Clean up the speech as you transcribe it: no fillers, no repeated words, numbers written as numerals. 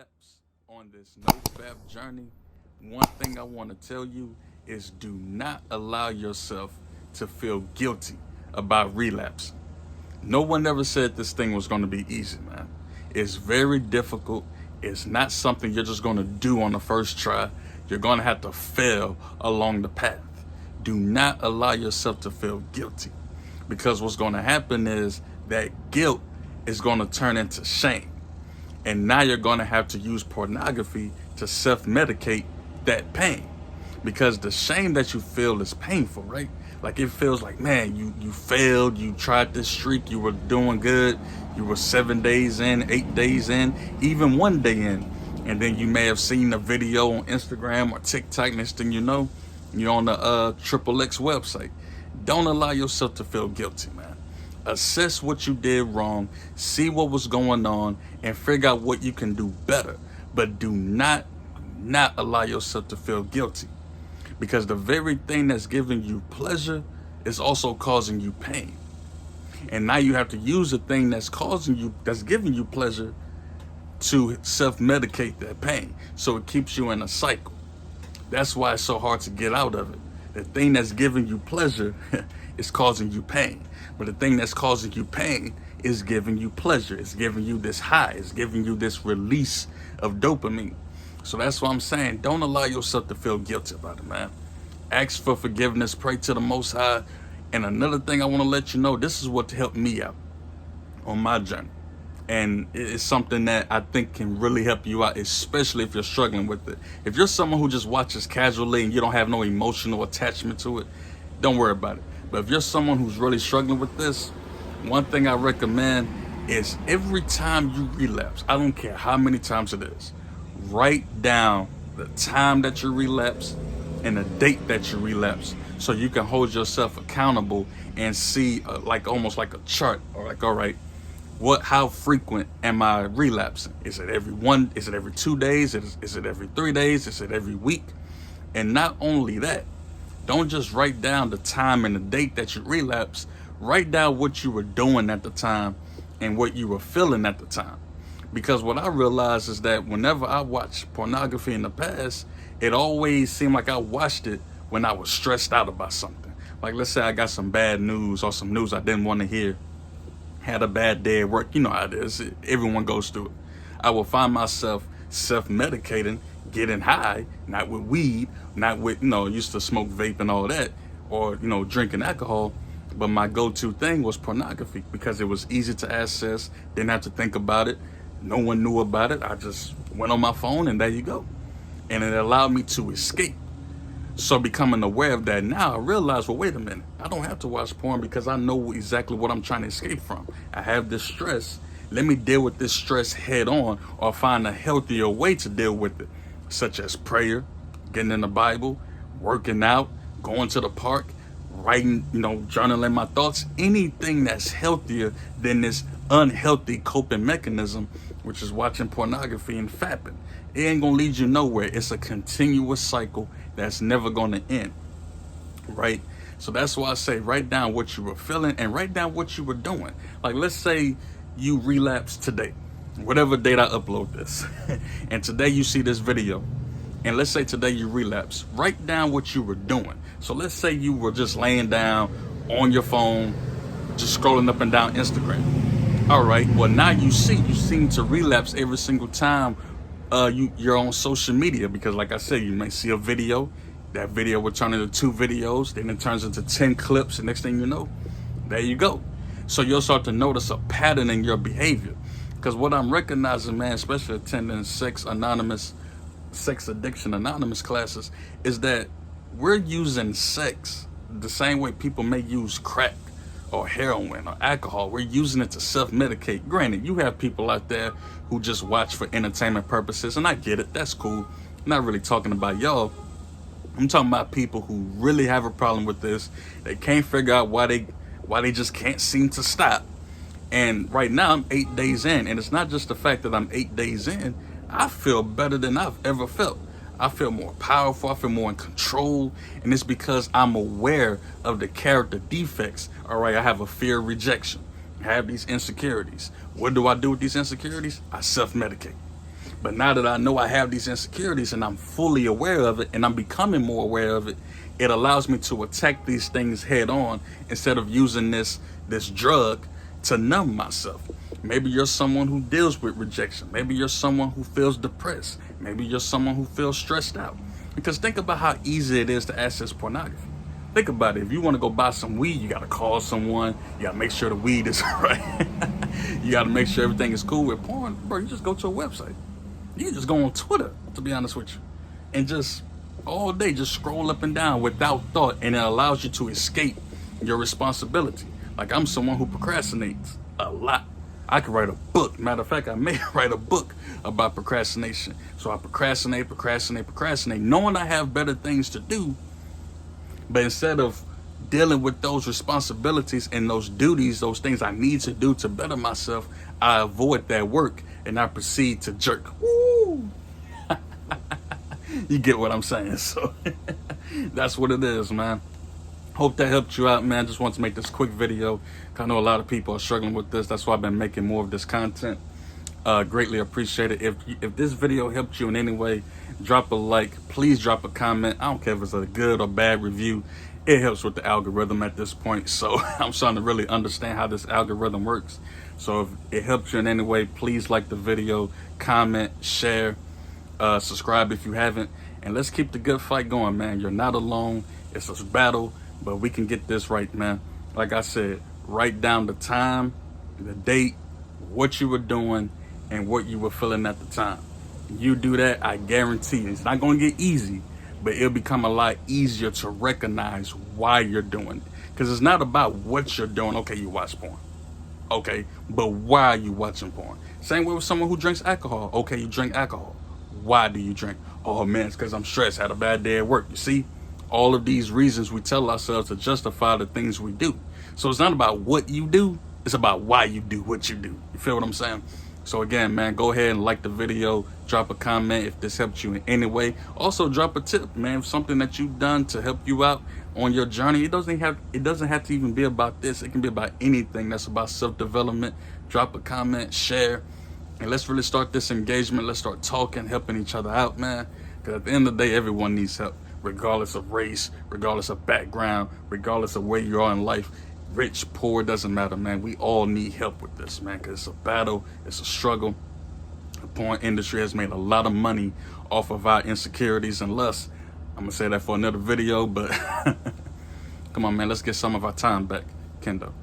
relapse on this no-fap journey, one thing I want to tell you is do not allow yourself to feel guilty about relapse. No one ever said this thing was going to be easy, man. It's very difficult. It's not something you're just going to do on the first try. You're going to have to fail along the path. Do not allow yourself to feel guilty, because what's going to happen is that guilt is going to turn into shame. And now you're going to have to use pornography to self-medicate that pain, because the shame that you feel is painful, right? Like it feels like, man, you failed, you tried this streak, you were doing good, you were 7 days in, 8 days in, even 1 day in, and then you may have seen a video on Instagram or TikTok. Next thing you know, you're on the Triple X website. Don't allow yourself to feel guilty, man. Assess what you did wrong, see what was going on, and figure out what you can do better. But do not allow yourself to feel guilty, because the very thing that's giving you pleasure is also causing you pain. And now you have to use the thing that's giving you pleasure to self-medicate that pain. So it keeps you in a cycle. That's why it's so hard to get out of it. The thing that's giving you pleasure is causing you pain. But the thing that's causing you pain is giving you pleasure. It's giving you this high. It's giving you this release of dopamine. So that's why I'm saying, don't allow yourself to feel guilty about it, man. Ask for forgiveness, pray to the Most High. And another thing I want to let you know, this is what helped me out on my journey. And it's something that I think can really help you out, especially if you're struggling with it. If you're someone who just watches casually and you don't have no emotional attachment to it, don't worry about it. But if you're someone who's really struggling with this, one thing I recommend is every time you relapse, I don't care how many times it is, write down the time that you relapse and the date that you relapse, so you can hold yourself accountable and see like almost like a chart, or like, all right, how frequent am I relapsing? Is it every 2 days? Is it every 3 days? Is it every week? And not only that, don't just write down the time and the date that you relapse. Write down what you were doing at the time and what you were feeling at the time. Because what I realized is that whenever I watched pornography in the past, it always seemed like I watched it when I was stressed out about something. Like, let's say I got some bad news or some news I didn't want to hear. Had a bad day at work. You know how it is. Everyone goes through it. I will find myself self-medicating, getting high, not with weed, not with, used to smoke vape and all that, or, drinking alcohol. But my go-to thing was pornography, because it was easy to access, didn't have to think about it. No one knew about it. I just went on my phone and there you go. And it allowed me to escape. So becoming aware of that now, I realize, well, wait a minute. I don't have to watch porn because I know exactly what I'm trying to escape from. I have this stress. Let me deal with this stress head on, or find a healthier way to deal with it, such as prayer, getting in the Bible, working out, going to the park, writing, journaling my thoughts, anything that's healthier than this unhealthy coping mechanism, which is watching pornography and fapping. It ain't gonna lead you nowhere. It's a continuous cycle that's never gonna end, right? So that's why I say write down what you were feeling and write down what you were doing. Like, let's say you relapse today, whatever date I upload this, and today you see this video, and let's say today you relapse. Write down what you were doing. So let's say you were just laying down on your phone, just scrolling up and down Instagram. All right, well, now you seem to relapse every single time you're on social media, because like I said, you may see a video, that video will turn into 2 videos, then it turns into 10 clips, and next thing you know, there you go. So you'll start to notice a pattern in your behavior. Because what I'm recognizing, man, especially attending Sex Addiction Anonymous classes, is that we're using sex the same way people may use crack or heroin or alcohol. We're using it to self-medicate. Granted, you have people out there who just watch for entertainment purposes, and I get it, that's cool. I'm not really talking about y'all. I'm talking about people who really have a problem with this. They can't figure out why they just can't seem to stop. And right now I'm 8 days in, and it's not just the fact that I'm 8 days in. I feel better than I've ever felt. I feel more powerful, I feel more in control, and it's because I'm aware of the character defects. All right, I have a fear of rejection. I have these insecurities. What do I do with these insecurities? I self-medicate. But now that I know I have these insecurities and I'm fully aware of it and I'm becoming more aware of it, it allows me to attack these things head on instead of using this drug to numb myself. Maybe you're someone who deals with rejection. Maybe you're someone who feels depressed. Maybe you're someone who feels stressed out. Because think about how easy it is to access pornography. Think about it. If you want to go buy some weed, you got to call someone. You got to make sure the weed is right. You got to make sure everything is cool. With porn, bro, you just go to a website. You can just go on Twitter, to be honest with you, and just all day just scroll up and down without thought, and it allows you to escape your responsibility. Like, I'm someone who procrastinates a lot. I could write a book. Matter of fact, I may write a book about procrastination. So I procrastinate, knowing I have better things to do. But instead of dealing with those responsibilities and those duties, those things I need to do to better myself, I avoid that work and I proceed to jerk. Woo! You get what I'm saying? So that's what it is, man. Hope that helped you out, man. Just want to make this quick video. I know a lot of people are struggling with this. That's why I've been making more of this content. Greatly appreciate it. If this video helped you in any way, drop a like. Please drop a comment. I don't care if it's a good or bad review. It helps with the algorithm at this point. So I'm trying to really understand how this algorithm works. So if it helps you in any way, please like the video, comment, share, subscribe if you haven't. And let's keep the good fight going, man. You're not alone. It's a battle, but we can get this right, man. Like I said, write down the time, the date, what you were doing, and what you were feeling at the time. You do that, I guarantee it's not going to get easy, but it'll become a lot easier to recognize why you're doing it. Because it's not about what you're doing. Okay, you watch porn. Okay, but why are you watching porn? Same way with someone who drinks alcohol. Okay, you drink alcohol. Why do you drink? Oh man, it's because I'm stressed, had a bad day at work. You see, all of these reasons we tell ourselves to justify the things we do. So it's not about what you do, it's about why you do what you do. You feel what I'm saying? So again, man, go ahead and like the video, drop a comment if this helped you in any way. Also drop a tip, man, something that you've done to help you out on your journey. It doesn't have to even be about this. It can be about anything that's about self-development. Drop a comment, share, and let's really start this engagement. Let's start talking, helping each other out, man. Because at the end of the day, everyone needs help, regardless of race, regardless of background, regardless of where you are in life. Rich, poor, doesn't matter, man. We all need help with this, man, because it's a battle, it's a struggle. The porn industry has made a lot of money off of our insecurities and lust. I'm gonna say that for another video, but come on, man, let's get some of our time back. Kendo.